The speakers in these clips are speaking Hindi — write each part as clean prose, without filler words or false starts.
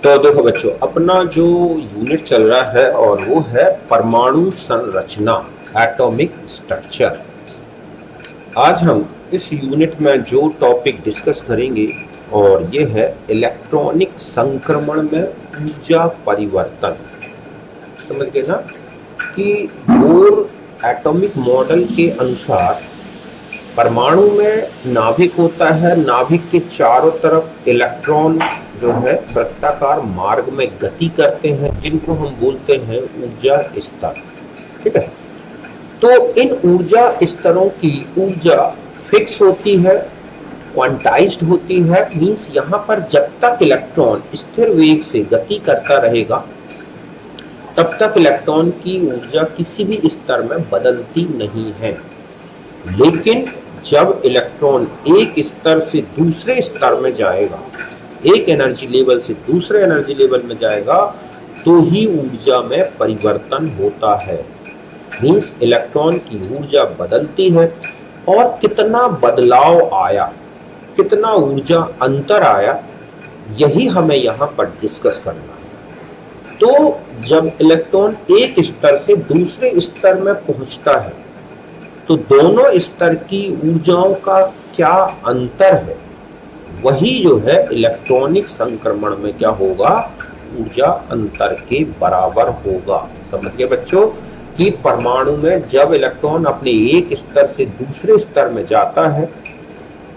तो देखो बच्चों, अपना जो यूनिट चल रहा है और वो है परमाणु संरचना, एटॉमिक स्ट्रक्चर। आज हम इस यूनिट में जो टॉपिक डिस्कस करेंगे और ये है इलेक्ट्रॉनिक संक्रमण में ऊर्जा परिवर्तन। समझ गए ना कि बोर एटॉमिक मॉडल के अनुसार परमाणु में नाभिक होता है, नाभिक के चारों तरफ इलेक्ट्रॉन जो है वृत्ताकार मार्ग में गति करते हैं, जिनको हम बोलते हैं ऊर्जा स्तर। ठीक है, तो इन ऊर्जा स्तरों की ऊर्जा फिक्स होती है, क्वांटाइज्ड होती है। मींस यहाँ पर जब तक इलेक्ट्रॉन स्थिर वेग से गति करता रहेगा तब तक इलेक्ट्रॉन की ऊर्जा किसी भी स्तर में बदलती नहीं है। लेकिन जब इलेक्ट्रॉन एक स्तर से दूसरे स्तर में जाएगा, एक एनर्जी लेवल से दूसरे एनर्जी लेवल में जाएगा, तो ही ऊर्जा में परिवर्तन होता है। मींस इलेक्ट्रॉन की ऊर्जा बदलती है। और कितना बदलाव आया, कितना ऊर्जा अंतर आया, यही हमें यहाँ पर डिस्कस करना है। तो जब इलेक्ट्रॉन एक स्तर से दूसरे स्तर में पहुंचता है तो दोनों स्तर की ऊर्जाओं का क्या अंतर है, वही जो है इलेक्ट्रॉनिक संक्रमण में क्या होगा, ऊर्जा अंतर के बराबर होगा। समझ गए बच्चों कि परमाणु में जब इलेक्ट्रॉन अपने एक स्तर से दूसरे स्तर में जाता है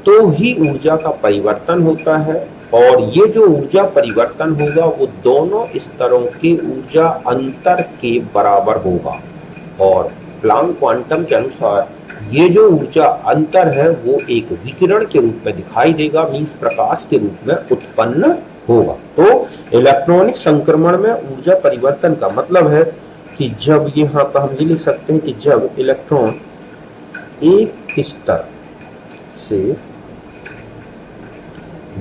तो ही ऊर्जा का परिवर्तन होता है। और ये जो ऊर्जा परिवर्तन होगा वो दोनों स्तरों के ऊर्जा अंतर के बराबर होगा। और प्लांक क्वांटम के अनुसार ये जो ऊर्जा अंतर है वो एक विकिरण के रूप में दिखाई देगा, मींस प्रकाश के रूप में उत्पन्न होगा। तो इलेक्ट्रॉनिक संक्रमण में ऊर्जा परिवर्तन का मतलब है कि जब यहाँ पर हम ये लिख सकते हैं कि जब इलेक्ट्रॉन एक स्तर से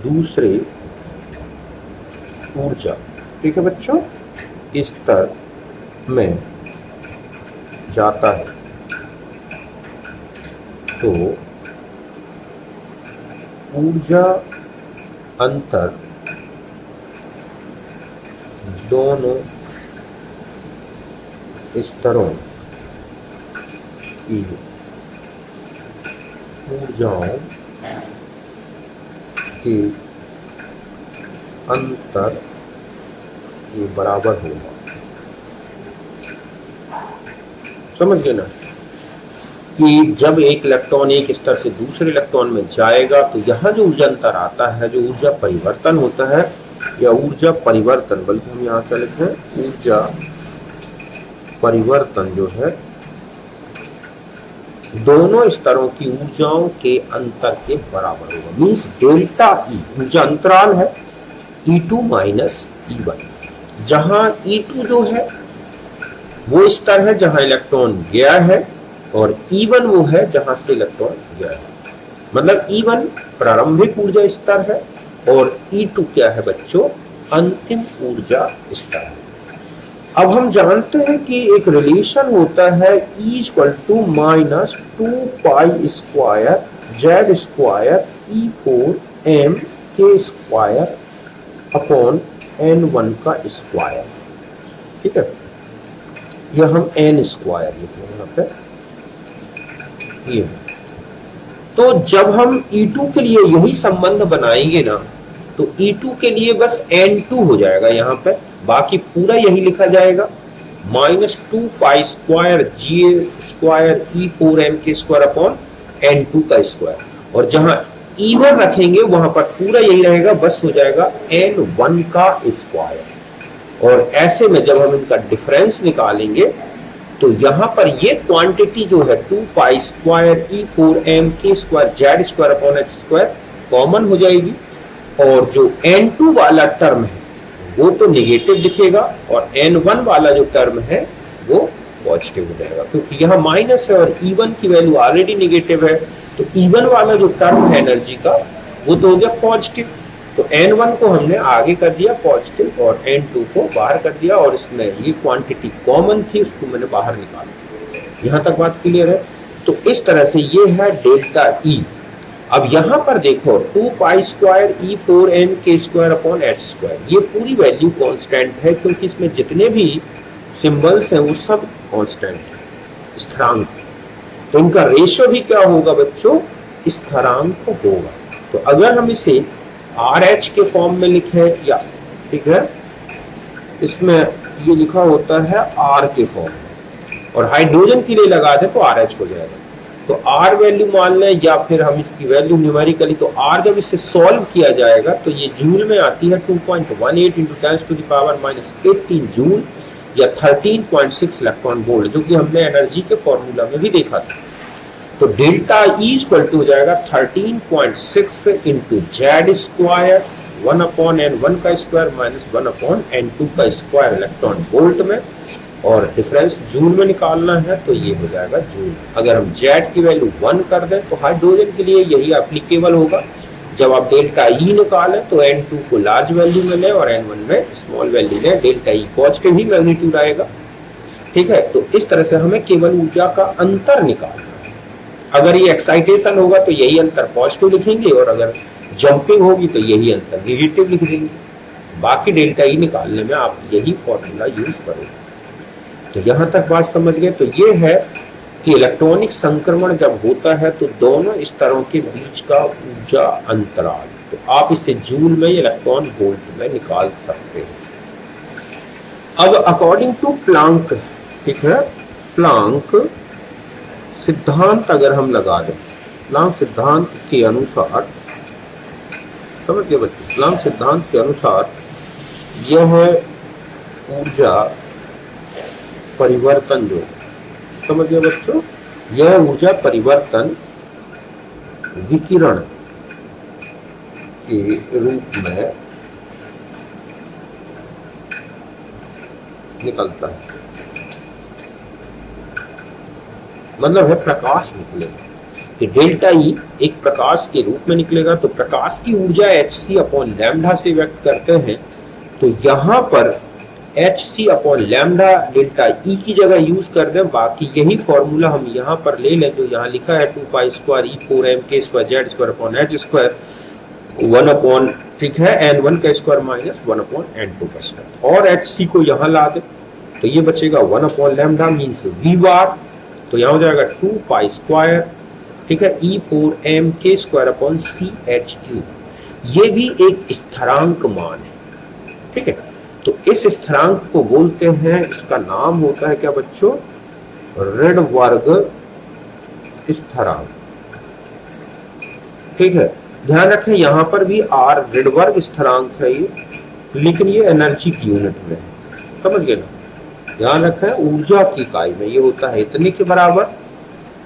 दूसरे ऊर्जा, ठीक है बच्चों, स्तर में जाता है तो ऊर्जा अंतर दोनों स्तरों की ऊर्जाओं के अंतर के बराबर होगा। समझ गए ना कि जब एक इलेक्ट्रॉन एक स्तर से दूसरे इलेक्ट्रॉन में जाएगा तो यहाँ जो ऊर्जा अंतर आता है, जो ऊर्जा परिवर्तन होता है, या ऊर्जा परिवर्तन, बल्कि हम यहाँ क्या लिखते हैं, ऊर्जा परिवर्तन जो है दोनों स्तरों की ऊर्जाओं के अंतर के बराबर होगा। मीन्स डेल्टा ई ऊर्जा अंतराल है E2 माइनस E1, जहां E2 जो है वो स्तर है जहां इलेक्ट्रॉन गया है और E1 वो है जहां से इलेक्ट्रॉन गया है। मतलब E1 प्रारंभिक ऊर्जा स्तर है और E2 क्या है बच्चों, अंतिम ऊर्जा स्तर है। अब हम जानते हैं कि एक रिलेशन होता है E minus 2 square Z square E4 M K square upon N1 का स्क्वायर। ठीक है, यह हम N स्क्वायर लिखेंगे यहाँ पे, ये। तो जब हम E2 के लिए यही संबंध बनाएंगे ना, तो E2 के लिए बस N2 हो जाएगा यहाँ पे, बाकी पूरा यही लिखा जाएगा minus 2 square G square E4 M के स्क्वायर अपॉन N2 का स्क्वायर। और जहां E1 रखेंगे वहां पर पूरा यही रहेगा, बस हो जाएगा N1 का स्क्वायर। और ऐसे में जब हम इनका डिफरेंस निकालेंगे तो यहाँ पर ये क्वांटिटी जो है 2 स्क्वायर E4 M के square Z square upon H square common हो जाएगी। और जो N2 वाला टर्म है वो तो निगेटिव दिखेगा और N1 वाला जो टर्म है वो पॉजिटिव हो जाएगा, क्योंकि यहाँ माइनस है और E1 की वैल्यू ऑलरेडी निगेटिव है। तो E1 वाला जो टर्म है एनर्जी का वो तो हो गया पॉजिटिव। तो N1 को हमने आगे कर दिया पॉजिटिव और N2 को बाहर कर दिया, और इसमें ये क्वांटिटी कॉमन थी उसको मैंने बाहर निकाला। यहाँ तक बात क्लियर है। तो इस तरह से ये है डेल्टा ई। अब यहां पर देखो 2 pi square E4m² upon h², ये पूरी वैल्यू कांस्टेंट है क्योंकि इसमें जितने भी सिंबल्स हैं वो सब कांस्टेंट है, स्थिरांक। तो इनका रेशियो भी क्या होगा बच्चों, स्थिरांक होगा। तो अगर हम इसे RH के फॉर्म में लिखें, या ठीक है इसमें ये लिखा होता है R के फॉर्म में, और हाइड्रोजन के लिए लगा दे तो RH हो जाएगा। तो R वैल्यू मान लें, या फिर हम इसकी वैल्यू न्यूमेरिकली, तो R जब इसे सॉल्व किया जाएगा तो ये जूल में आती है 2.18 इंटू 10⁻⁻18 जूल, या 13.6 इलेक्ट्रॉन वोल्ट, जो कि हमने एनर्जी के फॉर्मूला में भी देखा था। तो डेल्टा ई इक्वल टू हो जाएगा 13.6 इंटू Z², 1/n1 का स्क्वायर माइनस 1/n2 का स्क्वायर इलेक्ट्रॉन वोल्ट में, और डिफरेंस जूल में निकालना है तो ये हो जाएगा जूल। अगर हम Z की वैल्यू 1 कर दें तो हाइड्रोजन के लिए यही एप्लीकेबल होगा। जब आप डेल्टा ई निकालें तो N2 को लार्ज वैल्यू में लें और N1 में स्मॉल वैल्यू लें, डेल्टा ई पॉजिटिव ही मैग्नीट्यूड आएगा। ठीक है, तो इस तरह से हमें केवल ऊर्जा का अंतर निकालना है। अगर ये एक्साइटेशन होगा तो यही अंतर पॉजिटिव लिखेंगे, और अगर जंपिंग होगी तो यही अंतर नेगेटिव लिख देंगे। बाकी डेल्टा ई निकालने में आप यही फॉर्मूला यूज करोगे। तो यहां तक बात समझ गए। तो ये है कि इलेक्ट्रॉनिक संक्रमण जब होता है तो दोनों स्तरों के बीच का ऊर्जा अंतराल, तो आप इसे जूल में, इलेक्ट्रॉन वोल्ट में निकाल सकते हैं। अब अकॉर्डिंग टू प्लांक, ठीक है, प्लांक सिद्धांत अगर हम लगा दें, प्लांक सिद्धांत के अनुसार, समझ गए बच्चे, प्लांक सिद्धांत के अनुसार यह ऊर्जा परिवर्तन, जो समझ गए बच्चों, यह ऊर्जा परिवर्तन विकिरण के रूप में निकलता है, मतलब है प्रकाश निकलेगा। कि डेल्टा ई एक प्रकाश के रूप में निकलेगा, तो प्रकाश की ऊर्जा hc/λ से व्यक्त करते हैं। तो यहां पर hc/λ डेल्टा ई की जगह यूज कर दें, बाकी यही फॉर्मूला हम यहाँ पर ले लें जो यहाँ लिखा है 2 pi square E4m² Z² upon h², 1/, ठीक है, N1 का स्क्वायर माइनस 1/n2 का स्क्वायर, और hc को यहाँ ला दे तो ये बचेगा 1/λ मीन्स v बार। तो यहाँ हो जाएगा 2 पाई स्क्वायर, ठीक है, E4m² अपॉन CH3। ये भी एक स्थिरांक मान है, ठीक है। तो इस स्थिरांक को बोलते हैं, इसका नाम होता है क्या बच्चों, रिडबर्ग स्थिरांक। ठीक है, ध्यान रखें यहां पर भी R रिडबर्ग स्थिरांक है ये, लेकिन ये एनर्जी की यूनिट में है, समझ गए ना। ध्यान रखें ऊर्जा की इकाई में ये होता है इतने के बराबर,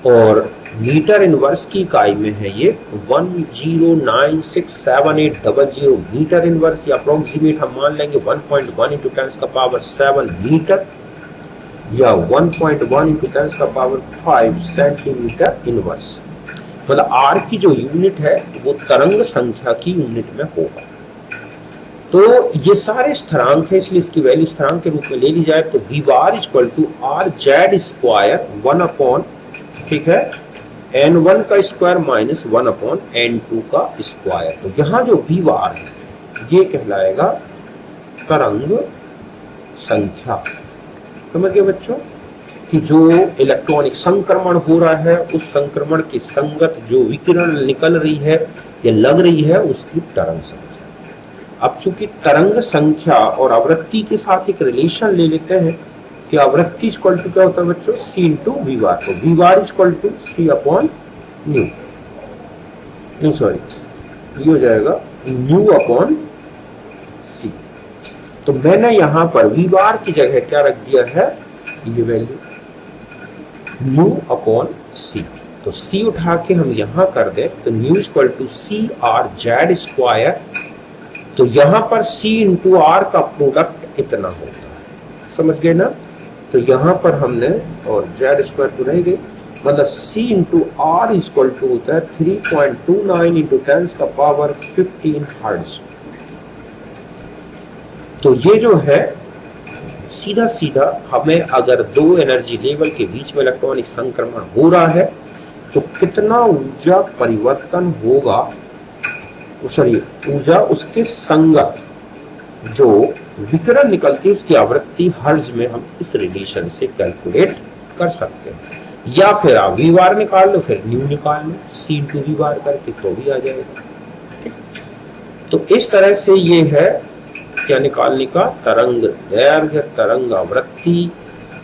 और मीटर इनवर्स की इकाई में है ये 10967800 मीटर इनवर्स, या अप्रोक्सीमेट हम मान लेंगे 1.1 इंटू 10⁻7 मीटर, या 1.1 इंटू 10⁵ सेंटीमीटर इनवर्स। मतलब आर की जो यूनिट है वो तरंग संख्या की यूनिट में होगा। तो ये सारे स्थिरांक है, इसलिए इसकी वैल्यू स्थिरांक के रूप में ले ली जाए तो v bar equal to R Z square 1/, ठीक है, n1 का स्क्वायर माइनस 1/n2 का स्क्वायर। तो यहाँ जो v बार है ये कहलाएगा तरंग संख्या। समझ गए बच्चों कि जो इलेक्ट्रॉनिक संक्रमण हो रहा है उस संक्रमण के संगत जो विकिरण निकल रही है या लग रही है उसकी तरंग संख्या। अब चूंकि तरंग संख्या और आवृत्ति के साथ एक रिलेशन ले लेते हैं कि आवृत्ति इक्वल टू क्या होता है बच्चों, c इंटू वी बार। तो V bar equal to c upon nu, sorry ये हो जाएगा न्यू अपॉन c। तो मैंने यहां पर वी बार की जगह क्या रख दिया है, ये वैल्यू न्यू अपॉन c। तो c उठा के हम यहां कर दे तो nu equal to c R Z square. तो यहां पर c इंटू आर का प्रोडक्ट इतना होता है, समझ गए ना। तो यहां पर हमने और जेड स्क्वायर तो रह गई, मतलब c into R equal to होता है 3.29 इंटू 10⁻15 हर्ट्ज। तो ये जो है सीधा सीधा हमें अगर दो एनर्जी लेवल के बीच में इलेक्ट्रॉनिक संक्रमण हो रहा है तो कितना ऊर्जा परिवर्तन होगा, सॉरी ऊर्जा उसके संगत जो विकिरण निकलती है उसकी आवृत्ति हर्ट्ज में हम इस रिलेशन से कैलकुलेट कर सकते हैं। या फिर आप वी बार निकाल लो, फिर न्यू निकाल लो सी इंटू वी बार करके, तो भी आ जाएगा। ठीक, तो इस तरह से ये है क्या निकालने का, तरंग दैर्घ्य, तरंग आवृत्ति,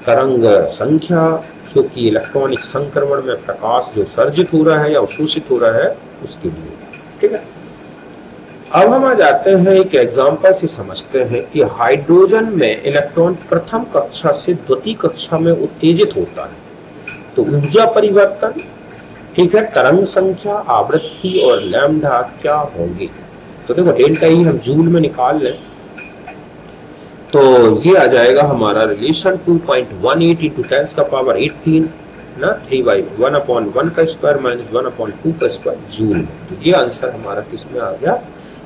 तरंग संख्या, जो कि इलेक्ट्रॉनिक संक्रमण में प्रकाश जो सर्जित हो रहा है या अवशोषित हो रहा है उसके लिए। ठीक है, अब हम आ जाते हैं एक एग्जांपल से समझते हैं कि हाइड्रोजन में इलेक्ट्रॉन प्रथम कक्षा से द्वितीय कक्षा में उत्तेजित होता है, तो ऊर्जा परिवर्तन, ठीक है, तरंग संख्या, आवृत्ति और लैम्डा क्या होंगे। तो देखो डेल्टा ई हम जूल में निकाल लें तो ये आ जाएगा हमारा रिलेशन 2.18 इंटू 10 का पावर 18 ना 3/1/1 का स्क्वायर माइनस 1/2 का स्क्वायर जूल में। तो ये आंसर हमारा किस में आ गया,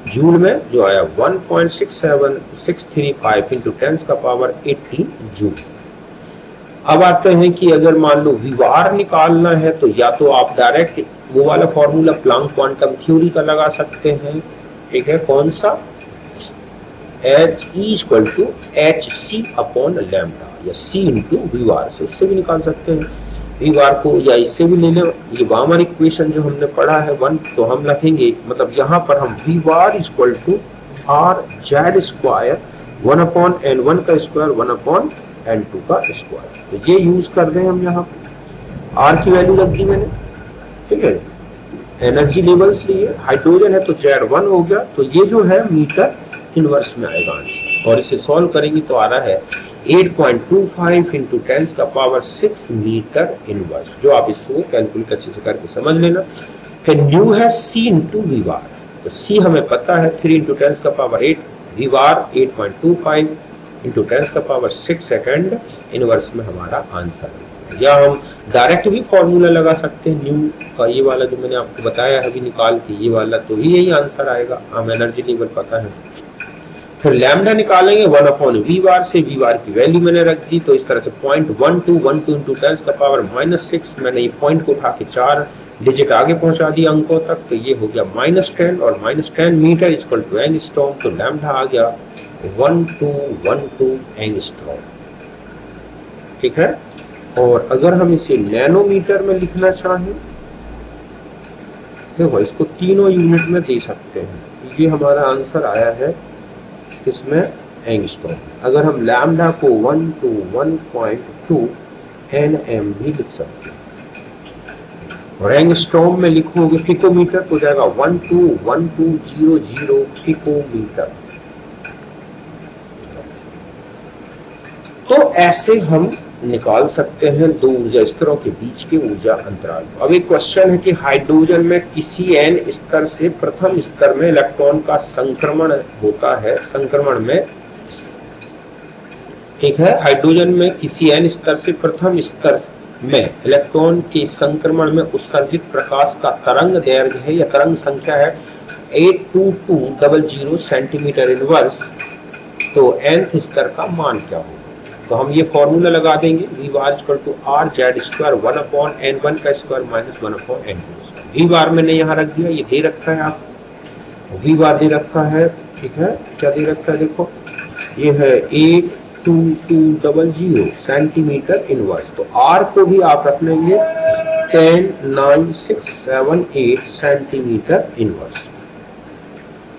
जूल में, जो आया 1.67635 इंटू 10 का पावर 18 जूल। अब आते हैं कि अगर मान लो विवार निकालना है तो या तो आप डायरेक्ट वो वाला फॉर्मूला प्लांक क्वांटम थ्योरी का लगा सकते हैं। ठीक है, कौन सा, He=hc/लैम्डा या c इंटू वीवार से, उससे भी निकाल सकते हैं वीवार को, या इससे भी ले लें। ये बामर इक्वेशन जो हमने पढ़ा है 1, तो हम रखेंगे मतलब यहाँ पर हम वीवार =r/z² 1/n1 का स्क्वायर 1/n2 का स्क्वायर, तो ये यूज कर दें हम यहाँ पे। r की वैल्यू रख दी मैंने। ठीक है, एनर्जी लेवल्स लिए, हाइड्रोजन है तो Z1 हो गया, तो ये जो है मीटर इनवर्स में आएगा आंसर, और इसे सॉल्व करेंगे तो आ रहा है 8.25 इंटू 10 का पावर 6 मीटर इनवर्स, जो आप इसको कैलकुलेट अच्छे से करके समझ लेना। फिर न्यू है सी इंटू वीवार, तो सी हमें पता है 3 इंटू 10 का पावर 8, वीवार 8.25 इंटू 10 का पावर 6 सेकेंड इनवर्स में हमारा आंसर है। या हम डायरेक्ट भी फॉर्मूला लगा सकते हैं न्यू का, ये वाला जो मैंने आपको बताया अभी निकाल के, ये वाला, तो भी यही आंसर आएगा, हम एनर्जी लेवल पता है। फिर लैम्डा निकालेंगे 1/v बार से, वी बार की वैल्यू मैंने रख दी, तो इस तरह से 0.1212 इंटू 10 का पावर -6, मैंने ये पॉइंट को उठा के 4 डिजिट आगे पहुंचा दिया अंकों तक, तो ये हो गया -10 और -10 मीटर इक्वल टू एंगस्ट्रॉम, तो लैम्डा आ गया 1212 एंगस्ट्रॉम। ठीक है, और अगर हम इसे नैनोमीटर में लिखना चाहें, देखो इसको तीनों यूनिट में दे सकते हैं, ये हमारा आंसर आया है इसमें एंगस्ट्रॉम। अगर हम लैम्डा को 1 to 1.2 nm भी लिख सकते हैं, और एंगस्ट्रॉम में लिखोगे पिकोमीटर तो जाएगा 121200 पिकोमीटर। तो ऐसे हम निकाल सकते हैं दो ऊर्जा स्तरों के बीच के ऊर्जा अंतराल। अब एक क्वेश्चन है कि हाइड्रोजन में किसी n स्तर से प्रथम स्तर में इलेक्ट्रॉन का संक्रमण होता है, संक्रमण में, ठीक है, हाइड्रोजन में किसी n स्तर से प्रथम स्तर में इलेक्ट्रॉन के संक्रमण में उत्सर्जित प्रकाश का तरंग दैर्घ्य है या तरंग संख्या है 82200 सेंटीमीटर इनवर्स, तो nth स्तर का मान क्या होगा। तो हम ये फॉर्मूला लगा देंगे, v bar equal to r z square 1/n1 का स्क्वायर माइनस 1/n2। v बार मैंने यहाँ रख दिया, ये दे रखा है आप, v बार दे रखा है, ठीक है, क्या दे रखा है देखो, ये है 82200 सेंटीमीटर इनवर्स, तो r को भी आप रख लेंगे 109,678 सेंटीमीटर इनवर्स।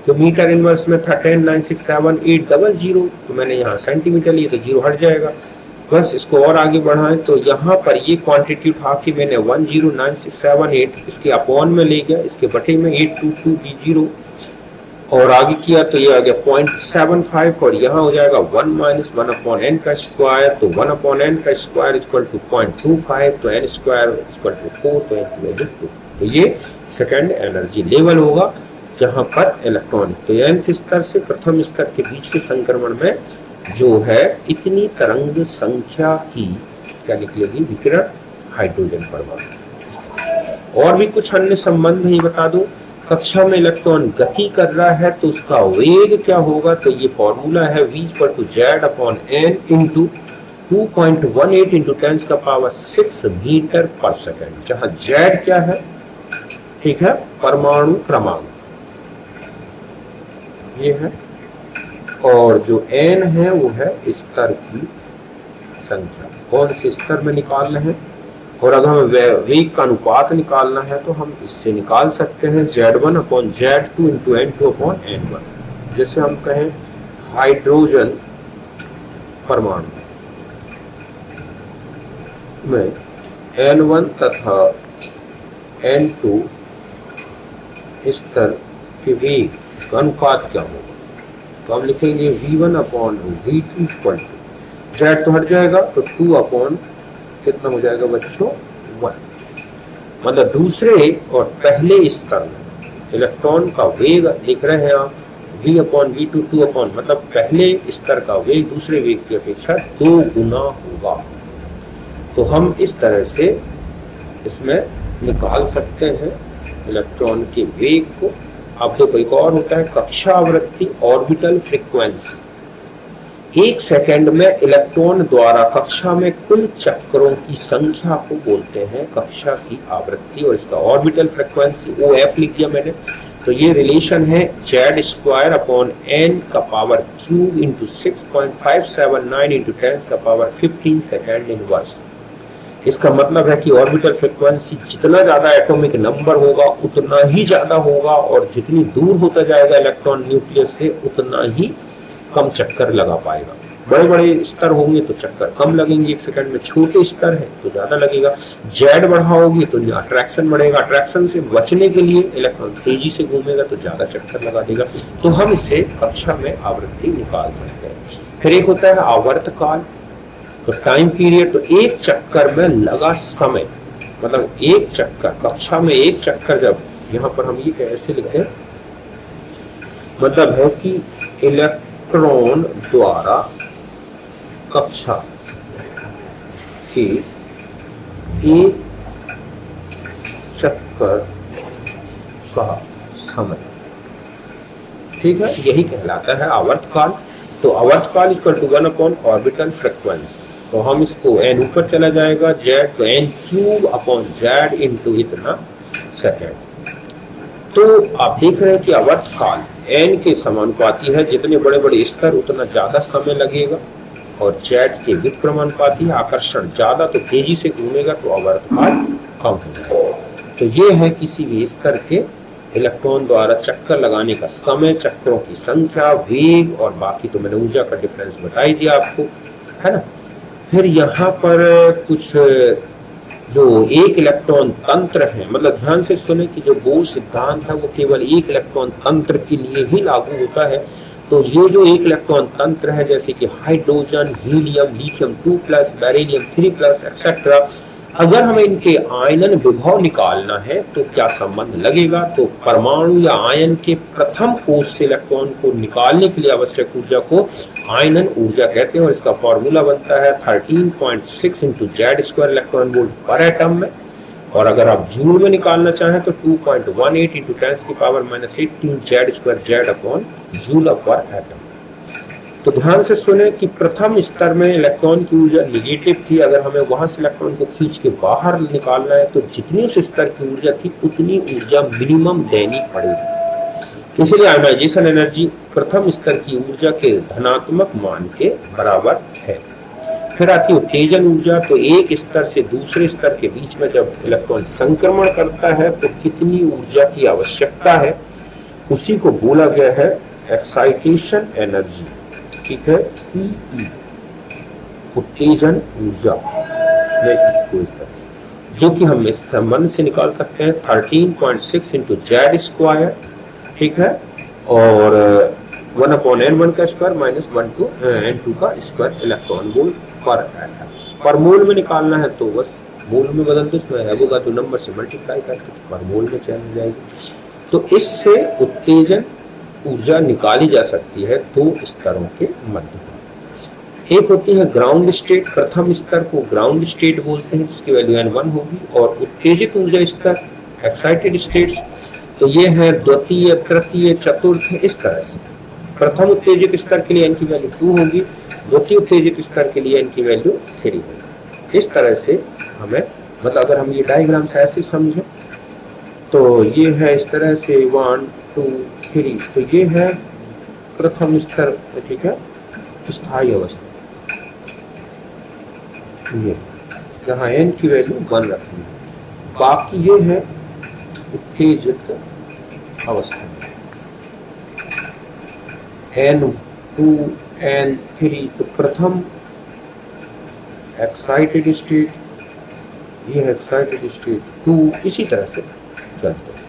तो मीटर इनवर्स में था 109,67800, तो मैंने यहाँ सेंटीमीटर लिए तो 0 हट जाएगा। बस इसको और आगे बढ़ाएं तो यहाँ पर ये क्वांटिटी उठा के मैंने 109,678 इसके अपॉन में ले गया, इसके बटे में 822 और आगे किया तो ये आ गया 0.75, और यहाँ हो जाएगा 1 माइनस 1/n का स्क्वायर, तो 1/n का स्क्वायर इक्वल टू 0.25, तो n स्क्वायर इक्वल टू 4, तो n की वैल्यू 2। तो ये सेकेंड एनर्जी लेवल होगा जहां पर इलेक्ट्रॉन तो nth स्तर से प्रथम स्तर के बीच के संक्रमण में जो है इतनी तरंग संख्या की क्या निकलेगी, विकिरण हाइड्रोजन परमाणु। और भी कुछ अन्य संबंध ही बता दूं, कक्षा में इलेक्ट्रॉन गति कर रहा है तो उसका वेग क्या होगा, तो ये फॉर्मूला है v = z/n into 2.18 into 10⁻6 metre per second, जहां जेड क्या है, ठीक है, परमाणु क्रमांक ये है, और जो n है वो है स्तर की संख्या, कौन से स्तर में निकालना है। और अगर हमें वेग का अनुपात निकालना है तो हम इससे निकाल सकते हैं Z1 upon Z2 into N2 upon N1। जैसे हम कहें हाइड्रोजन परमाणु में N1 तथा N2 स्तर के वेग का अनुपात क्या होगा, तो हम लिखेंगे V1 upon V2 equal to, Z तो हट जाएगा तो 2 अपॉन कितना हो जाएगा बच्चों 1। मतलब दूसरे और पहले स्तर में इलेक्ट्रॉन का वेग लिख रहे हैं आप V अपॉन V2 2 अपॉन, मतलब पहले स्तर का वेग दूसरे वेग की अपेक्षा 2 गुना होगा। तो हम इस तरह से इसमें निकाल सकते हैं इलेक्ट्रॉन के वेग को। अब देखो एक और होता है कक्षा आवृत्ति, ऑर्बिटल फ्रीक्वेंसी। 1 सेकंड में इलेक्ट्रॉन द्वारा कक्षा में कुल चक्रों की संख्या को बोलते हैं कक्षा की आवृत्ति, और इसका ऑर्बिटल फ्रीक्वेंसी OF लिख दिया मैंने। तो ये रिलेशन है Z² अपॉन n का power cube into 6.579 into 10⁻15 second inverse. इसका मतलब है कि ऑर्बिटल फ्रीक्वेंसी जितना ज्यादा एटॉमिक नंबर होगा उतना ही ज्यादा होगा, और जितनी दूर होता जाएगा इलेक्ट्रॉन न्यूक्लियस से उतना ही कम चक्कर लगा पाएगा। बड़े बड़े स्तर होंगे तो चक्कर कम लगेंगे 1 सेकंड में, छोटे स्तर है तो ज्यादा लगेगा। जेड बढ़ाओगे तो अट्रैक्शन बढ़ेगा, अट्रैक्शन से बचने के लिए इलेक्ट्रॉन तेजी से घूमेगा तो ज्यादा चक्कर लगा देगा। तो हम इससे कक्षा में आवृत्ति निकाल सकते हैं। फिर एक होता है आवर्तकाल, तो टाइम पीरियड, तो एक चक्कर में लगा समय, मतलब एक चक्कर कक्षा में एक चक्कर, जब यहाँ पर हम ये कैसे लिखते हैं, मतलब है कि इलेक्ट्रॉन द्वारा कक्षा के एक चक्कर का समय, ठीक है, यही कहलाता है आवर्तकाल। तो आवर्तकाल equal to 1 upon orbital frequency. तो हम इसको n ऊपर चला जाएगा z, तो n³ अपॉन z इंटू इतना सेकेंड। तो आप देख रहे हैं कि आवर्तकाल n के समानुपाती है, जितने बड़े बड़े स्तर उतना ज्यादा समय लगेगा, और z के व्युत्क्रमानुपाती, आकर्षण ज्यादा तो तेजी से घूमेगा तो आवर्तकाल कम हो जाएगा। तो ये है किसी भी स्तर के इलेक्ट्रॉन द्वारा चक्कर लगाने का समय, चक्रों की संख्या, वेग, और बाकी तो मैंने ऊर्जा का डिफरेंस बता ही दिया आपको, है ना। फिर यहाँ पर कुछ जो एक इलेक्ट्रॉन तंत्र है, मतलब ध्यान से सुने कि जो बोर सिद्धांत है वो केवल एक इलेक्ट्रॉन तंत्र के लिए ही लागू होता है। तो ये जो एक इलेक्ट्रॉन तंत्र है, जैसे कि hydrogen, helium, lithium 2+, beryllium 3+, etcetera, अगर हमें इनके आयनन विभव निकालना है तो क्या संबंध लगेगा, तो परमाणु या आयन के प्रथम कोश से इलेक्ट्रॉन को निकालने के लिए आवश्यक ऊर्जा को आयनन ऊर्जा कहते हैं, और इसका फॉर्मूला बनता है 13.6 इंटू Z² इलेक्ट्रॉन वोल्ट पर एटम में। और अगर आप जूल में निकालना चाहें तो 2.18 into 10⁻18 Z² Z upon joule पर एटम। तो ध्यान से सुने कि प्रथम स्तर में इलेक्ट्रॉन की ऊर्जा निगेटिव थी, अगर हमें वहां से इलेक्ट्रॉन को खींच के बाहर निकालना है तो जितनी उस स्तर की ऊर्जा थी उतनी ऊर्जा मिनिमम देनी पड़ेगी। इसलिए आयोनाइजेशन एनर्जी प्रथम स्तर की ऊर्जा के धनात्मक मान के बराबर है। फिर आती है उत्तेजन ऊर्जा, तो एक स्तर से दूसरे स्तर के बीच में जब इलेक्ट्रॉन संक्रमण करता है तो कितनी ऊर्जा की आवश्यकता है, उसी को बोला गया है एक्साइटेशन एनर्जी, ठीक है, ई उत्तेजन ऊर्जा में इसको इस तरह, जो कि हम इस संबंध से निकाल सकते हैं 13.6 इंटू Z², ठीक है, और 1 अपॉन n1 का स्क्वायर माइनस 1 टू n2 का स्क्वायर इलेक्ट्रॉन वोल्ट पर एटम। पर मोल में निकालना है तो बस मोल में बदल दो, इसमें होगा तो नंबर से मल्टीप्लाई करके पर मोल में चल जाएगी। तो इससे उत्तेजन ऊर्जा निकाली जा सकती है दो स्तरों के मध्य। एक होती है ग्राउंड स्टेट, प्रथम स्तर को ग्राउंड स्टेट बोलते हैं जिसकी वैल्यू n1 होगी, और उत्तेजित ऊर्जा स्तर एक्साइटेड स्टेट्स, तो ये है द्वितीय, तृतीय, चतुर्थ, इस तरह से। प्रथम उत्तेजित स्तर के लिए n की वैल्यू 2 होगी, द्वितीय फेजिक स्तर के लिए इनकी वैल्यू 3 होगी। इस तरह से हमें मतलब अगर हम ये डायग्राम से ऐसे समझें तो ये है इस तरह से 1 2 3, तो ये है प्रथम स्तर, ठीक है, स्थायी अवस्था, ये जहाँ n की वैल्यू 1 रखनी है। बाकी ये है उत्तेजित अवस्था, N2 N3, तो प्रथम एक्साइटेड स्टेट, ये है एक्साइटेड स्टेट 2, इसी तरह से चलते हैं।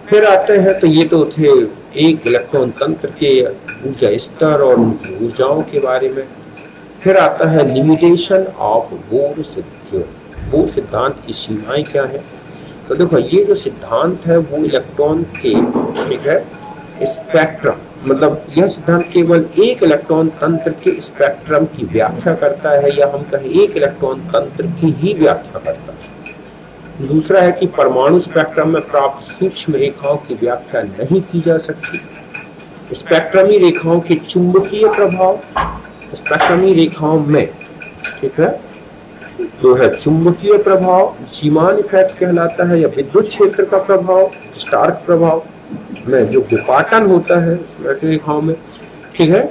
फिर आते हैं, तो ये तो थे एक इलेक्ट्रॉन तंत्र के ऊर्जा स्तर और उनकी ऊर्जाओं के बारे में। फिर आता है लिमिटेशन ऑफ बोर सिद्धांत। बोर सिद्धांत की सीमाएं क्या है? तो देखो ये जो सिद्धांत है वो इलेक्ट्रॉन के, ठीक है, स्पेक्ट्रम, मतलब यह सिद्धांत केवल एक इलेक्ट्रॉन तंत्र के स्पेक्ट्रम की व्याख्या करता है, या हम कहें एक इलेक्ट्रॉन तंत्र की ही व्याख्या करता है। दूसरा है कि परमाणु स्पेक्ट्रम में प्राप्त सूक्ष्म रेखाओं की व्याख्या नहीं की जा सकती। स्पेक्ट्रमी रेखाओं के चुंबकीय प्रभाव, स्पेक्ट्रमी रेखाओं में, ठीक है, जो है चुंबकीय प्रभाव जीमान इफेक्ट कहलाता है, या विद्युत क्षेत्र का प्रभाव, स्टार्क प्रभाव में जो विपाटन होता है रेखाओं में, ठीक है,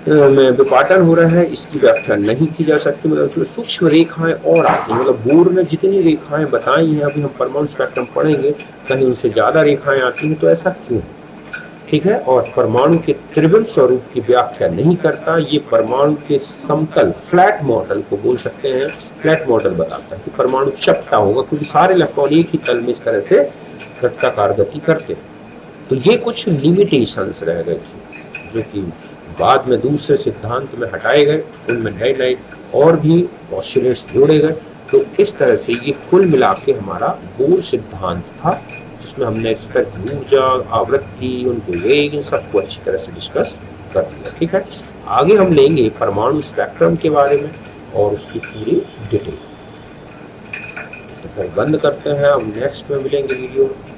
में विपाटन हो रहा है, इसकी व्याख्या नहीं की जा सकती। मतलब उसमें सूक्ष्म रेखाएं और आती हैं, मतलब बोर ने जितनी रेखाएं बताई हैं, अभी हम परमाणु स्पेक्ट्रम पढ़ेंगे, कहीं उनसे ज्यादा रेखाएं आती हैं, तो ऐसा क्यों, ठीक है। और परमाणु के त्रिविम स्वरूप की व्याख्या नहीं करता, ये परमाणु के समतल फ्लैट मॉडल को बोल सकते हैं, फ्लैट मॉडल बताता है कि परमाणु चपटा होगा, क्योंकि सारे इलेक्ट्रॉन एक ही तल में इस तरह से वृत्ताकार गति करते हैं। तो ये कुछ लिमिटेशंस रह गए थे जो कि बाद में दूसरे सिद्धांत में हटाए गए, उनमें नए नए और भी पोस्टुलेट्स जोड़े गए। तो इस तरह से ये कुल मिला के हमारा बोर सिद्धांत था, जिसमें हमने स्तर की ऊर्जा, आवृत्ति, उनके वेग, इन सबको अच्छी तरह से डिस्कस कर दिया, ठीक है। आगे हम लेंगे परमाणु स्पेक्ट्रम के बारे में और उसकी पूरी डिटेल। तो फिर बंद करते हैं, हम नेक्स्ट में मिलेंगे वीडियो में।